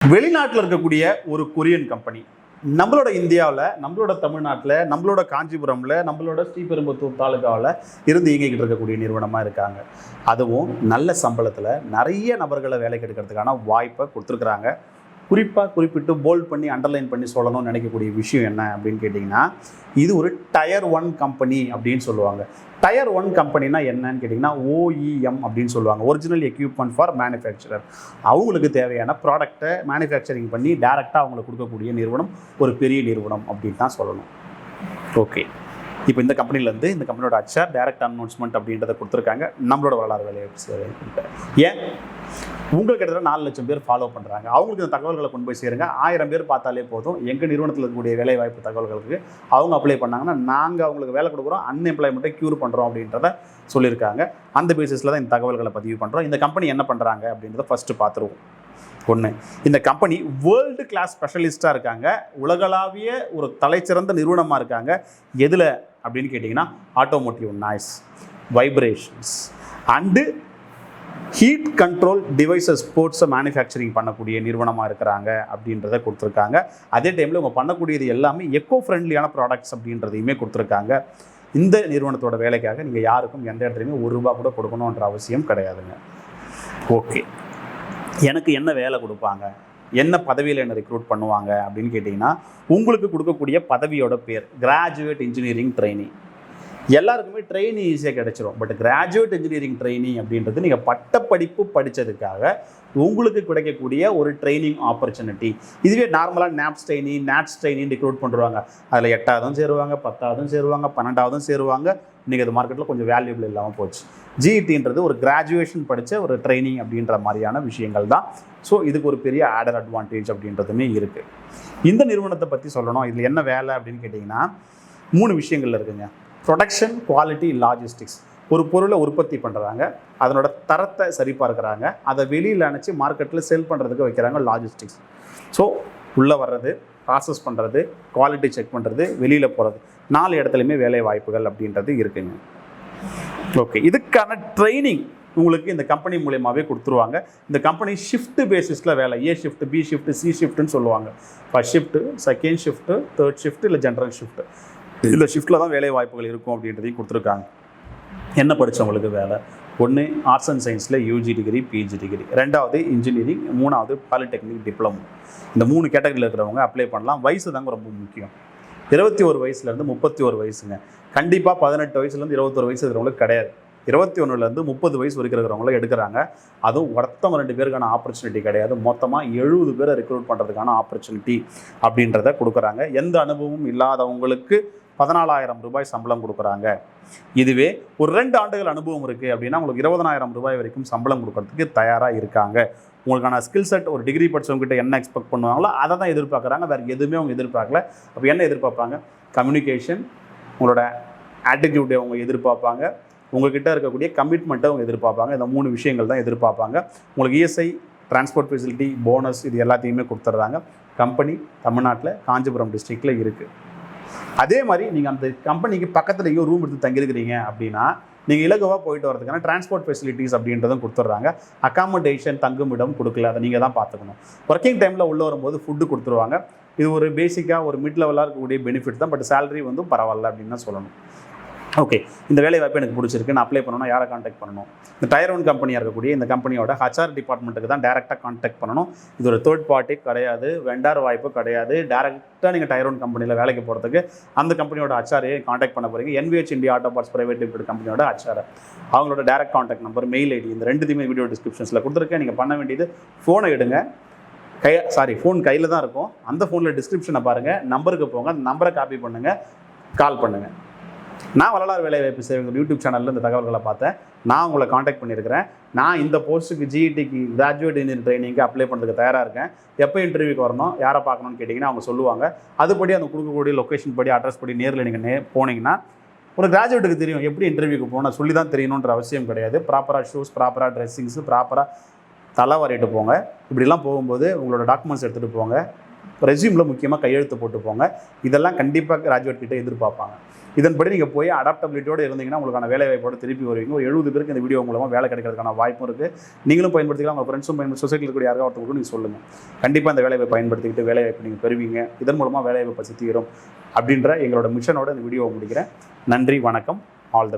வெளிநாட்டில் இருக்கக்கூடிய ஒரு கொரியன் கம்பெனி நம்மளோட இந்தியாவில், நம்மளோட தமிழ்நாட்டில், நம்மளோட காஞ்சிபுரமில், நம்மளோட ஸ்ரீபெரும்புத்தூர் தாலுகாவில் இருந்து இயங்கிக்கிட்டு இருக்கக்கூடிய நிறுவனமாக இருக்காங்க. அதுவும் நல்ல சம்பளத்தில் நிறைய நபர்களை வேலைக்கு எடுக்கிறதுக்கான வாய்ப்பை கொடுத்துருக்குறாங்க. குறிப்பிட்டு போல்ட் பண்ணி அண்டர்லைன் பண்ணி சொல்லணும்னு நினைக்கக்கூடிய விஷயம் என்ன அப்படின்னு கேட்டிங்கன்னா, இது ஒரு டயர் 1 கம்பெனி அப்படின்னு சொல்லுவாங்க. டயர் 1 கம்பெனினா என்னன்னு கேட்டிங்கன்னா, OEM அப்படின்னு சொல்லுவாங்க, ஒரிஜினல் எக்யூப்மெண்ட் ஃபார் மேனுஃபேக்சரர். அவங்களுக்கு தேவையான ப்ராடக்டை மேனுஃபேக்சரிங் பண்ணி டேரெக்டாக அவங்களுக்கு கொடுக்கக்கூடிய நிறுவனம் ஒரு பெரிய நிறுவனம் அப்படின்னு தான் சொல்லணும். ஓகே, இப்போ இந்த கம்பெனிலேருந்து இந்த கம்பெனியோட HR டைரக்ட் அனௌன்ஸ்மெண்ட் அப்படின்றத கொடுத்துருக்காங்க. நம்மளோட வரலாறு வேலைவாய்ப்பு ஏன் உங்களுக்கு கிட்டத்தட்ட 4 லட்சம் பேர் ஃபாலோ பண்ணுறாங்க. அவங்களுக்கு இந்த தகவல்களை கொண்டு போய் சேருங்க. 1000 பேர் பார்த்தாலே போதும். எங்கள் நிறுவனத்தில் இருக்கக்கூடிய வேலைவாய்ப்பு தகவல்களுக்கு அவங்க அப்ளை பண்ணாங்கன்னா நாங்கள் அவங்களுக்கு வேலை கொடுக்குறோம், அன்எம்ப்ளாய்மெண்ட்டை க்யூர் பண்ணுறோம் அப்படின்றத சொல்லியிருக்காங்க. அந்த பேசிஸில் தான் இந்த தகவல்களை பதிவு பண்ணுறோம். இந்த கம்பெனி என்ன பண்ணுறாங்க அப்படின்றத ஃபஸ்ட்டு பார்த்துருவோம். ஒன்று, இந்த கம்பெனி வேர்ல்டு கிளாஸ் ஸ்பெஷலிஸ்ட்டாக இருக்காங்க. உலகளாவிய ஒரு தலைச்சிறந்த நிறுவனமாக இருக்காங்க. எதில் அப்படின்னு கேட்டிங்கன்னா, automotive noise, vibrations and heat control devices ஸ்போர்ட்ஸை மேனுஃபேக்சரிங் பண்ணக்கூடிய நிறுவனமாக இருக்கிறாங்க அப்படின்றத கொடுத்துருக்காங்க. அதே டைமில் இவங்க பண்ணக்கூடியது எல்லாமே எக்கோ ஃப்ரெண்ட்லியான ப்ராடக்ட்ஸ் அப்படின்றதையுமே கொடுத்துருக்காங்க. இந்த நிறுவனத்தோட வேலைக்காக நீங்கள் யாருக்கும் எந்த இடத்துலையுமே ₹1 கூட கொடுக்கணுன்ற அவசியம் கிடையாதுங்க. ஓகே, எனக்கு என்ன வேலை கொடுப்பாங்க, என்ன பதவியில் என்ன ரெக்ரூட் பண்ணுவாங்க அப்படின்னு கேட்டிங்கன்னா, உங்களுக்கு கொடுக்கக்கூடிய பதவியோட பேர் கிராஜுவேட் இன்ஜினியரிங் ட்ரெயினி. எல்லாருக்குமே ட்ரெயினி ஈஸியாக கிடைச்சிரும். பட் கிராஜுவேட் இன்ஜினியரிங் ட்ரெயினி அப்படின்றது நீங்கள் பட்டப்படிப்பு படித்ததுக்காக உங்களுக்கு கிடைக்கக்கூடிய ஒரு ட்ரைனிங் ஆப்பர்ச்சுனிட்டி. இதுவே நார்மலாக நாட்ஸ் ட்ரெயினின்னு ரெக்ரூட் பண்ணுறாங்க. அதில் 8ஆவதும் சேருவாங்க, 10ஆவதும் சேருவாங்க, 12ஆவதும் சேருவாங்க. இன்றைக்கி அது மார்க்கெட்டில் கொஞ்சம் வேல்யூபிள் இல்லாமல் போச்சு. GETன்றது ஒரு கிராஜுவேஷன் படித்த ஒரு ட்ரைனிங் அப்படின்ற மாதிரியான விஷயங்கள் தான். ஸோ இதுக்கு ஒரு பெரிய ஆடர் அட்வான்டேஜ் அப்படின்றதுமே இருக்குது. இந்த நிறுவனத்தை பற்றி சொல்லணும். இதில் என்ன வேலை அப்படின்னு கேட்டிங்கன்னா, 3 விஷயங்கள் இருக்குங்க. Production, quality, logistics. ஒரு பொருளை உற்பத்தி பண்ணுறாங்க, அதனோட தரத்தை சரிபார்க்குறாங்க, அதை வெளியில் அனுப்பிச்சு மார்க்கெட்டில் செல் பண்ணுறதுக்கு வைக்கிறாங்க, லாஜிஸ்டிக்ஸ். ஸோ உள்ளே வர்றது, ப்ராசஸ் பண்ணுறது, குவாலிட்டி செக் பண்ணுறது, வெளியில் போகிறது, 4 இடத்துலையுமே வேலை வாய்ப்புகள் அப்படின்றது இருக்குங்க. ஓகே, இதுக்கான ட்ரைனிங் உங்களுக்கு இந்த கம்பெனி மூலியமாகவே கொடுத்துருவாங்க. இந்த கம்பெனி ஷிஃப்ட் பேசிஸில் வேலை, A shift, B shift, C ஷிஃப்ட்டுன்னு சொல்லுவாங்க. First shift, second shift, third shift, இல்லை ஜென்ரல் ஷிஃப்ட். இந்த ஷிஃப்ட்டில் தான் வேலை வாய்ப்புகள் இருக்கும் அப்படின்றதையும் கொடுத்துருக்காங்க. என்ன படித்தவங்களுக்கு வேலை? 1 ஆர்ட்ஸ் அண்ட் சயின்ஸில் UG டிகிரி, PG டிகிரி, 2வது இன்ஜினியரிங், 3வது பாலிடெக்னிக் டிப்ளமோ. இந்த 3 கேட்டகரியில் இருக்கிறவங்க அப்ளை பண்ணலாம். வயசு தாங்க ரொம்ப முக்கியம். 21 வயசுலேருந்து 31 வயசுங்க. கண்டிப்பாக 18 வயசுலேருந்து 21 வயசு இருக்கிறவங்களுக்கு கிடையாது. 21லேருந்து 30 வயசு வரைக்கும் இருக்கிறவங்கள எடுக்கிறாங்க. அதுவும் ஒருத்தவங்க 2 பேருக்கான ஆப்பர்ச்சுனிட்டி கிடையாது. மொத்தமாக 70 பேரை ரெக்ரூட் பண்ணுறதுக்கான ஆப்பர்ச்சுனிட்டி அப்படின்றத கொடுக்குறாங்க. எந்த அனுபவமும் இல்லாதவங்களுக்கு ₹14,000 சம்பளம் கொடுக்குறாங்க. இதுவே ஒரு 2 ஆண்டுகள் அனுபவம் இருக்குது அப்படின்னா உங்களுக்கு ₹20,000 வரைக்கும் சம்பளம் கொடுக்கறதுக்கு தயாராக இருக்காங்க. உங்களுக்கான ஸ்கில் செட் ஒரு டிகிரி படித்தவங்ககிட்ட என்ன எக்ஸ்பெக்ட் பண்ணுவாங்களோ அதை தான் எதிர்பார்க்குறாங்க. வேறு எதுவுமே அவங்க எதிர்பார்க்கல. அப்போ என்ன எதிர்பார்ப்பாங்க? கம்யூனிகேஷன், உங்களோட ஆட்டிடியூட்டை அவங்க எதிர்பார்ப்பாங்க, உங்கள்கிட்ட இருக்கக்கூடிய கமிட்மெண்ட்டை அவங்க எதிர்பார்ப்பாங்க. இந்த 3 விஷயங்கள் தான் எதிர்பார்ப்பாங்க. உங்களுக்கு ESI, டிரான்ஸ்போர்ட் ஃபெசிலிட்டி, போனஸ், இது எல்லாத்தையுமே கொடுத்துட்றாங்க. கம்பெனி தமிழ்நாட்டில் காஞ்சிபுரம் டிஸ்ட்ரிக்டில் இருக்குது. அதே மாதிரி நீங்கள் அந்த கம்பெனிக்கு பக்கத்துலேயோ ரூம் எடுத்து தங்கியிருக்கிறீங்க அப்படின்னா நீங்கள் இலகுவாக போயிட்டு வரதுக்கான டிரான்ஸ்போர்ட் ஃபெசிலிட்டிஸ் அப்படின்றதும் கொடுத்துட்றாங்க. அக்காமடேஷன், தங்குமிடம் கொடுக்கல, அதை நீங்கள் தான் பார்த்துக்கணும். ஒர்க்கிங் டைமில் உள்ளே வரும்போது ஃபுட்டு கொடுத்துருவாங்க. இது ஒரு பேசிக்காக ஒரு மிட் லெவலாக இருக்கக்கூடிய பெனிஃபிட் தான். பட் சேலரி வந்து பரவாயில்ல அப்படின்னு தான் சொல்லணும். ஓகே, இந்த வேலை வாய்ப்பு எனக்கு பிடிச்சிருக்கு, நான் அப்ளை பண்ணணும், யாரை காண்டாக்ட் பண்ணணும்? இந்த டயர் 1 கம்பெனியாக இருக்கக்கூடிய இந்த கம்பெனியோட HR டிபார்ட்மெண்ட்டுக்கு தான் டேரெக்டாக காண்டாக்ட் பண்ணணும். இது ஒரு தேர்ட் பார்ட்டி கிடையாது, வெண்டார் வாய்ப்பு கிடையாது. டேரெக்டாக நீங்கள் டயர் 1 கம்பெனியில் வேலைக்கு போகிறதுக்கு அந்த கம்பெனியோட HR காண்டாக்ட் பண்ண போகிறீங்க. NVH India auto parts private limited கம்பெனியோட HR, அவங்களோட direct contact number, mail ID, இந்த 2த்தையுமே வீடியோ டிஸ்கிரிப்ஷன்ஸில் கொடுத்துருக்கேன். நீங்கள் பண்ண வேண்டியது ஃபோனை எடுங்க, ஃபோன் கையில் தான் இருக்கும். அந்த ஃபோனில் டிஸ்கிரிப்ஷனை பாருங்கள், நம்பருக்கு போங்க, அந்த நம்பரை காப்பி பண்ணுங்கள், கால் பண்ணுங்கள். நான் வரலாறு வேலைவாய்ப்பு சேவைகள் யூடியூப் சேனலில் இந்த தகவல்களை பார்த்தேன். நான் உங்களை காண்டாக்ட் பண்ணியிருக்கிறேன். நான் இந்த போஸ்ட்டுக்கு GETக்கு கிராஜுவேட் இன்ஜினியரிங் ட்ரைனிங்க்கு அப்ளை பண்ணுறதுக்கு தயாராக இருக்கேன். எப்போ இன்டர்வியூக்கு வரணும், யாரை பார்க்கணும்னு கேட்டிங்கன்னா அவங்க சொல்லுவாங்க. அதுபடி அந்த கொடுக்கக்கூடிய லொக்கேஷன் படி, அட்ரஸ் படி நேரில் நீங்கள் போனீங்கன்னா ஒரு கிராஜுவேட்டுக்கு தெரியும் எப்படி இன்டர்வியூக்கு போகணும். சொல்லி தான் தெரியணுன்ற அவசியம் கிடையாது. ப்ராப்பராக ஷூஸ், ப்ராப்பராக ட்ரெஸ்ஸிங்ஸு, ப்ராப்பராக தலை வரையிட்டு போங்க. இப்படிலாம் போகும்போது உங்களோட டாக்குமெண்ட்ஸ் எடுத்துகிட்டு போங்க. ரெஸ்யூமில் முக்கியமாக கையெழுத்து போட்டு போங்க. இதெல்லாம் கண்டிப்பாக கிராஜுவேட் கிட்டே எதிர்பார்ப்பாங்க. இதன்படி நீங்கள் போய் அடாப்டபிலிட்டியோடு இருந்தீங்கன்னா உங்களுக்கான வேலை வாய்ப்போட திருப்பி வருவீங்க. ஒரு 70 பேருக்கு இந்த வீடியோ மூலமாக வேலை கிடைக்கிறதுக்கான வாய்ப்பும் இருக்குது. நீங்களும் பயன்படுத்திக்கலாம், உங்கள் ஃப்ரெண்ட்ஸும் சொசைட்டியில் இருக்கக்கூடிய யாராவது ஒருத்தவங்களுக்கும் நீங்கள் சொல்லுங்கள். கண்டிப்பாக இந்த வேலையை பயன்படுத்திக்கிட்டு வேலை வாய்ப்பு நீங்கள் பெறுவீங்க. இதன் மூலமாக வேலை வாய்ப்பு பற்றி தீரும் அப்படின்ற எங்களோட மிஷனோட இந்த வீடியோவை முடிக்கிறேன். நன்றி, வணக்கம், ஆல் த பெஸ்ட்.